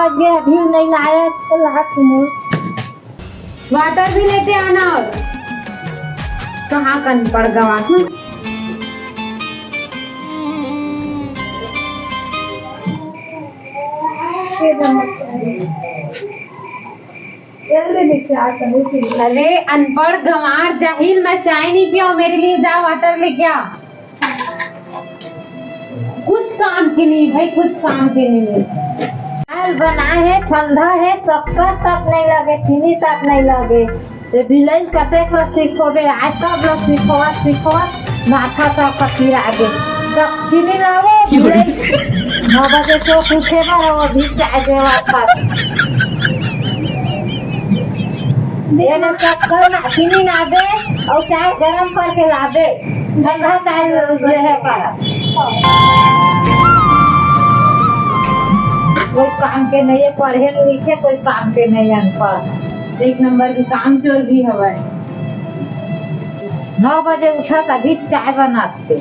बज गए अभी नहीं लाया तो रात में वाटर भी लेते आना। और कहाँ कन पड़ गवा अरे अनपढ़ गंवार जाहिल, मैं चाय नहीं पिया, मेरे लिए जा वाटर लेके आ। कुछ काम की नहीं भाई, कुछ काम की नहीं। दाल बनाए है, ठंडा है, शक्कर तक नहीं लगे, चीनी तक नहीं लगे। तो बिलई कते को सीखोबे, आज सब लोग सीखो माथा तक कतिर आगे तब चीनी लाओ बिलई 9 बजे तो पूछे और भी चाय दे वापस देना शक्कर ना चीनी लाबे और चाय गरम करके लाबे, ठंडा चाय रहे पर कोई काम के नहीं है, पढ़े लिखे कोई काम के नहीं है, अनपढ़ एक नंबर के काम चोर भी हवा। 9 बजे उठा तभी चाय बनाते।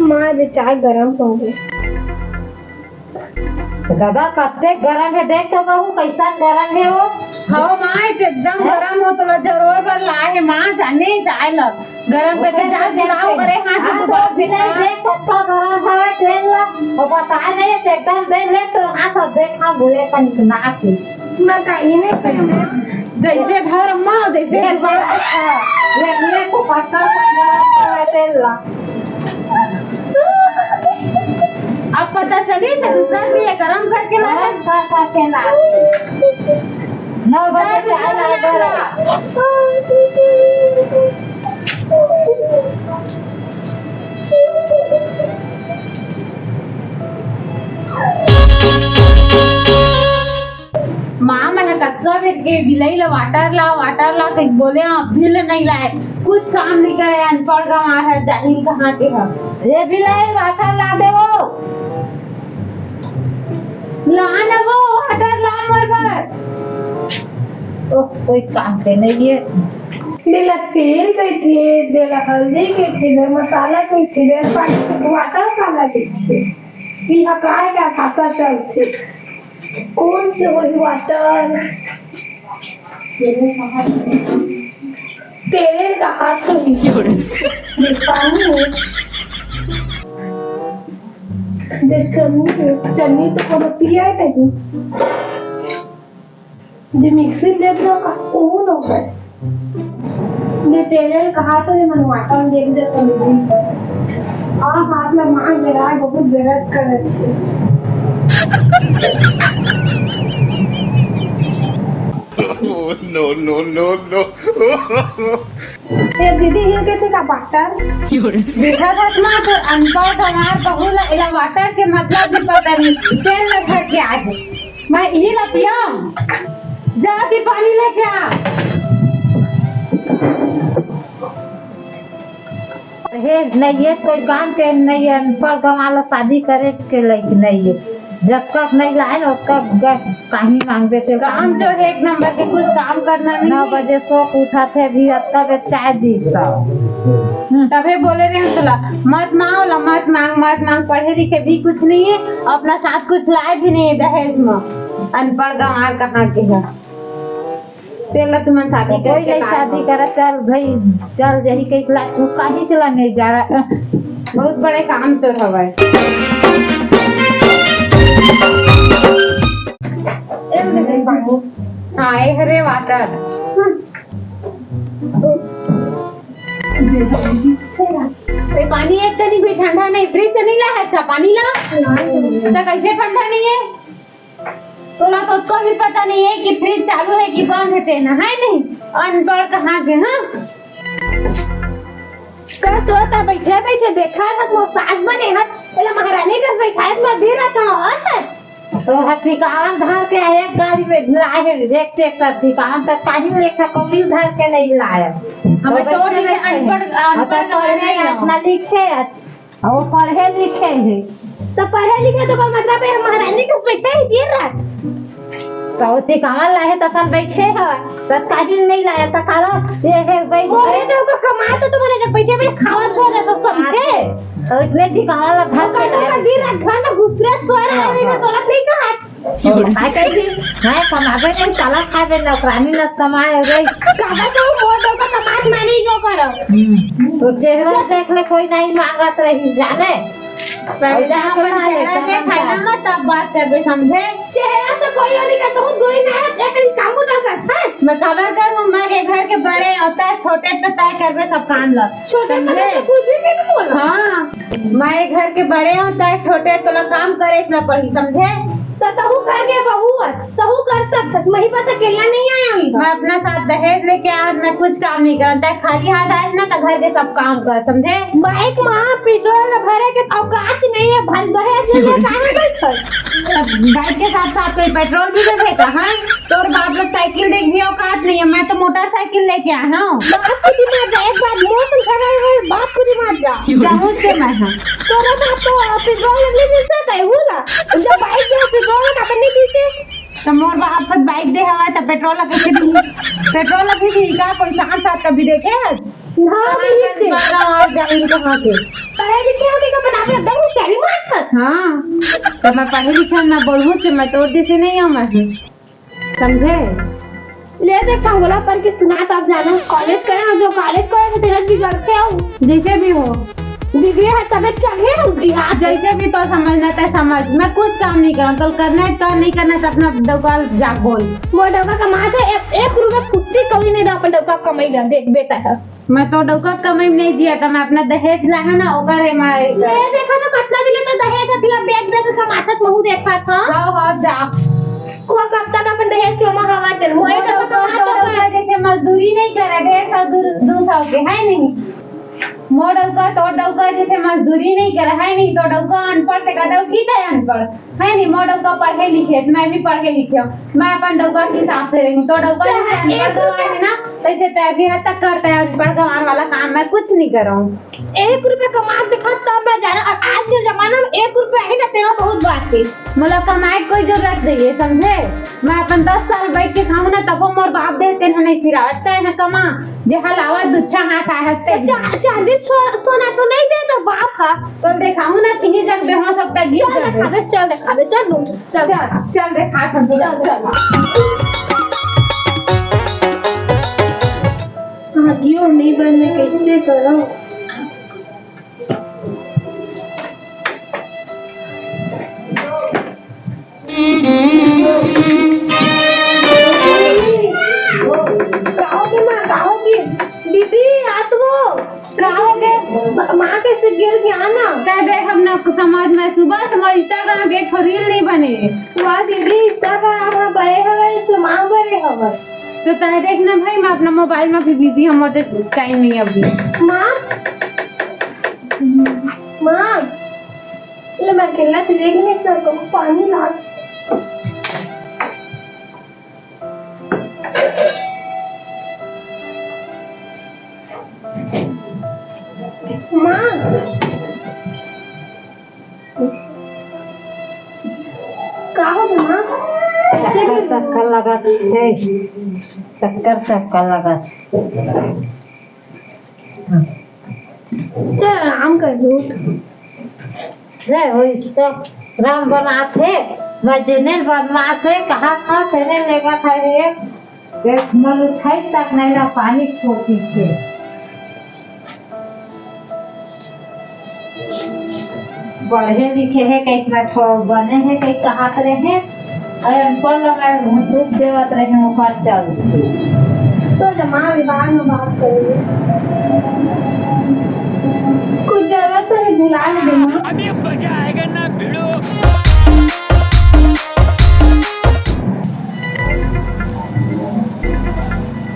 माँ ये चाय गरम हो गई। दादा कत्ते गरम है, देख तो बहू कैसा गरम है वो। हाँ माँ एकदम गरम हो तो जरूर पर लाए है माँ, जाने चाय ल गरम करके चाय दिलाओ करे हाथ से तो भी नहीं देख कत्ता गरम है तेल ला और बता नहीं है एकदम दे ले तो हाथ अब देखा बुरे का निकना के मैं कहीं नहीं पहने जैसे घर माँ जैसे ले को पक्का गरम है तेल ला। अब पता चली तो दूसरा भी है गरम करके ला। गरम करके ना 9 बजे चाय ला गरम। माँ मैं कत्ता फिर के बिलाई ला वाटर ला तो बोले बिल नहीं लाए, कुछ काम नहीं करे, अनपढ़ गंवार है, जाहिल कहाँ के है। ये बिलाई वाटर ला दे वो ला ना वो वाटर ला मोर पर। कोई काम के नहीं है। देला तेल कैसे, देला हल्दी कैसे, देला मसाला कैसे, देला पानी वाटर खाना कैसे, यहाँ काय का खाता चलते, कौन से वही वाटर तेल का हाथ तो नहीं पानी में देख चन्नी तो कभी पिया है नहीं, दे मिक्सी देख लो का कौन हो गए दे तेल कहा तो है मन वाटर देख दे तो नहीं सर आ हाथ में मां जरा बहुत बेरत करे छे। no. ये दीदी ये कैसे का वाटर देखा था ना तो अनपढ़ गंवार बहु ला इला वाटर के मतलब भी पता नहीं, तेल न भर के आज मैं यही ला पिया, जाके पानी लेके आ। हे नहीं है कोई काम के नहीं है, अनपढ़ गंवाला शादी करे के लायक नहीं है, जब तक नहीं लाए ना कहीं मांगते थे काम जो है एक नंबर के, कुछ काम करना नहीं। 9 बजे सो उठा थे भी अब तक चाय दी सब तभी बोले रहे हैं तुला मत मांग, पढ़े लिखे भी कुछ नहीं है, अपना साथ कुछ लाए भी नहीं है दहेज में, अनपढ़ गंवार कहाँ के है। तेला तुम शादी कोई नहीं शादी करा, चल भाई चल यही कहीं ला तू कहीं चला नहीं जा रहा। बहुत बड़े काम चोर हवा। हाँ हरे वाटर पानी एक कहीं भी ठंडा नहीं, फ्रिज से नहीं लाया था पानी ला तो कैसे ठंडा नहीं है, तोला तो उसको भी पता नहीं है कि फ्रिज चालू है कि बंद है, तेना है नहीं अनपढ़ कहाँ के। हाँ का सोता बैठे बैठे देखा था वो सास बने हाथ पहले महारानी का बैठाए तो धीरे कहाँ आता तो हथिकावन धर के एक गाड़ी में लाए है, देखते हथिकावन तक कहीं लेखा कौड़ी धर के नहीं लाया। हमें तो अनपढ़ अपना लिखे और वो पढ़े लिखे है तो पढ़े लिखे तो का मतलब है महारानी का बैठे ही देर रात कौची कहाँ लाए तो अपन बैठे है काबिल नहीं लाया तो खाला ये है बैठ मोरे तो को कमाए तो तुम्हारे जब बैठे बैठे खावत हो जाए तो समझे तो इसलिए जी कहाँ ला भात के कहीं का दिन रात घर में घुस रहे सो रहा है ना तोला नहीं कहा खाए कहीं भी मैं कमावे नहीं साला खाए नौकरानी न कमाए रे काका तो मोर तो कमात मानी क्यों करो तो चेहरा देख ले कोई नहीं मांगत रही जाने पहले अपन चेहरा के खाना मत तब बात करबे समझे चेहरा से कोई नहीं का तो कोई ना है एक काम ना करता है मैं खबर कर मैं के घर के बड़े होता है छोटे तो तय करबे सब काम ला छोटे तो कुछ भी नहीं बोल हां मैं घर के बड़े होता है छोटे तो ला काम करे इसमें पड़ी समझे तो तहु कर के बहू तहू कर सकत मैं ही पता केला नहीं आया अभी मैं अपना साथ दहेज लेके आया मैं कुछ काम नहीं करता खाली हाथ आए ना तो घर के सब काम कर समझे बाइक मां पेट्रोल भरे के औकात नहीं है भल दहेज ले कहां बैठ बाइक के साथ साथ कोई पेट्रोल भी दे कहां तोर बाप लोग साइकिल देख भी औकात नहीं है मैं तो मोटरसाइकिल लेके आया हूं बाप को दिमाग जा एक बार मोटर खड़ा है बाप को दिमाग जा जाऊं से मैं हां तोरा बाप तो पेट्रोल ले जैसा कहू ना जब बाइक के पेट्रोल का बने दीजिए तो मोर बाप पर बाइक दे हवा तो पेट्रोल कैसे दी पेट्रोल भी दी का कोई साथ साथ कभी देखे हां नहीं से और जाएंगे कहां से पढ़े लिखे होके का बना के दम कैरी मार हां तो मैं पढ़े लिखे ना बोलूं से मैं तोड़ दी से नहीं हूं मैं समझे ले देख कांगोला पर के सुना तो आप जानो कॉलेज करे जो कॉलेज करे तेरा भी करते हो जैसे भी हो डिग्री है तबे चढ़े होगी हां जैसे भी तो समझना है समझ मैं कुछ काम नहीं करूं तो करना है तो नहीं करना है अपना डौका जा बोल वो डौका कमा से 1 रुपया फुट्टी कभी नहीं दा अपन डौका कमाई ना देख बेटा है मैं तो डौका कमाई नहीं दिया तो मैं अपना दहेज लाया ना ओकर है मैं ये देखा ना कितना दिले तो दहेज हटिया बेच बेच कमाता महू देखा था हां जा को कब तक अपन दहेज के मां हवा चल मोए तो जैसे मजदूरी नहीं करे 150 200 के है नहीं मोड़ौका तो डौका जैसे मजदूरी नहीं कर है नहीं तो डौका अनपढ़ से का की है अनपढ़ है नहीं मोड़ौका पढ़े लिखे मैं भी पढ़े लिखे हूं मैं अपन डौका के हिसाब से रही हूं तो डौका जैसे है ना वैसे तय भी हद तक करता है अनपढ़ गंवार वाला काम मैं कुछ नहीं कर रहा हूं 1 रुपया कमा दिखा तब मैं जाना और आज के जमाना में 1 रुपया है ना तेरा बहुत बात है मतलब कमाए कोई जरूरत नहीं है समझे मैं अपन 10 साल बैठ के खाऊं ना तब मोर बाप देते नहीं फिरावत है ना कमा जे हलावा दुच्छा हाथ है हंसते चांदी सोना तो नहीं दे तो बाप का तो दिखाऊं ना तीन जग में हो सकता है चल दिखावे चल चल दिखा चल आगे और नहीं बनने कैसे करो दीदी आत वो कहोगे माँ कैसे गिर गया ना कह दे हम ना समाज में सुबह समझ इंस्टाग्राम के रील नहीं बने वाह दीदी इंस्टाग्राम में बड़े हवे इसमें माँ बड़े हवे तो तय देखना भाई मैं अपना मोबाइल में भी बिजी हूं मुझे टाइम नहीं अभी माँ माँ ले मैं अकेला तो देख नहीं सकता पानी ला चक्कर लगा है चक्कर लगा चल आराम कर लो जय हो इसको राम बनाते मैं जेनेल बनवाते कहा सेने लेगा था एक मन उठाई तक नहीं ना पानी छोटी थे पढ़े लिखे है कई बने हैं कई कहा करे हैं अनपढ़ लगा घूस देवत रहे मुखर चल तो जमा विभाग में बात करेंगे कुछ जरूरत है भुला देना अभी मजा आएगा ना भिड़ो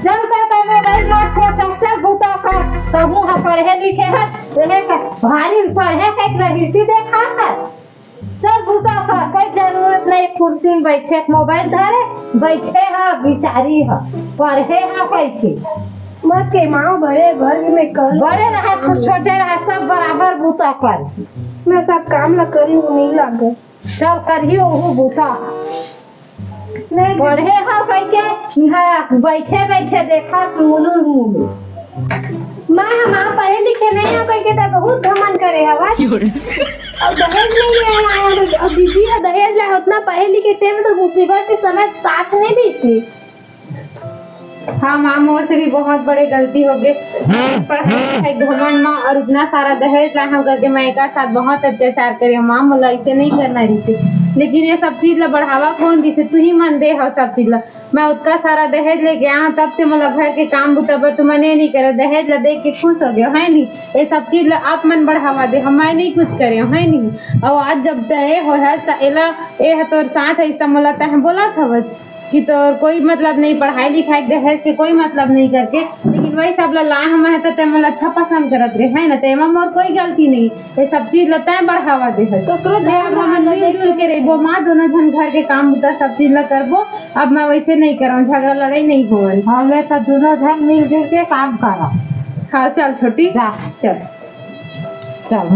चल कहता मैं भाई मत को चक्कर भूता कर कहूँ हम पढ़े लिखे हैं रहे भारी पढ़े कई रही सी देखा है चल भूता कर कोई जरूरत नहीं कुर्सी में बैठे मोबाइल धरे बैठे है बिचारी है पढ़े है कैसे मत के माँ बड़े घर में कर बड़े रहे छोटे रहे सब बराबर भूता कर मैं सब काम ला करी हूँ नहीं लग चल करियो वो भूता पढ़े हो कह के यहाँ बैठे बैठे देखा मुलुर मुलुर माँ हम पढ़े लिखे नहीं हो कह के तो बहुत घमंड करे हवा और दहेज नहीं ले आया और दीदी है दहेज ले उतना पढ़े लिखे थे तो मुसीबत के समय साथ नहीं दी थी। हाँ माँ मोर से भी बहुत बड़े गलती हो गई पढ़ाई घमंड माँ और इतना सारा दहेज ला हम करके मैं एक साथ बहुत अत्याचार करे माँ मोला ऐसे नहीं करना रही थी लेकिन ये सब चीज ला बढ़ावा कौन दी से तू ही मन दे हो सब चीज ला मैं उतना सारा दहेज लेके आया तब से मोला घर के काम बुता पर तू मने नहीं करे दहेज ला देख के खुश हो गए है नहीं ये सब चीज ला आप मन बढ़ावा दे हम मैं नहीं कुछ करे है नहीं और आज जब तय हो है एला ए तोर साथ है इस मोला तय बोला था कि तो कोई मतलब नहीं पढ़ाई लिखाई दहेज के कोई मतलब नहीं करके लेकिन वही सब ला हम है तो मला अच्छा पसंद करत रहे है ना तेमा मोर कोई गलती नहीं ये सब चीज लता बढ़ावा दे है तो हम मिलजुल के रहो माँ दोनों जन घर के काम बुता सब चीज ला करबो अब मैं वैसे नहीं करूँ झगड़ा लड़ाई नहीं हो हमें तो दोनों जन मिलजुल के काम करा। हाँ चल छोटी जा चल चल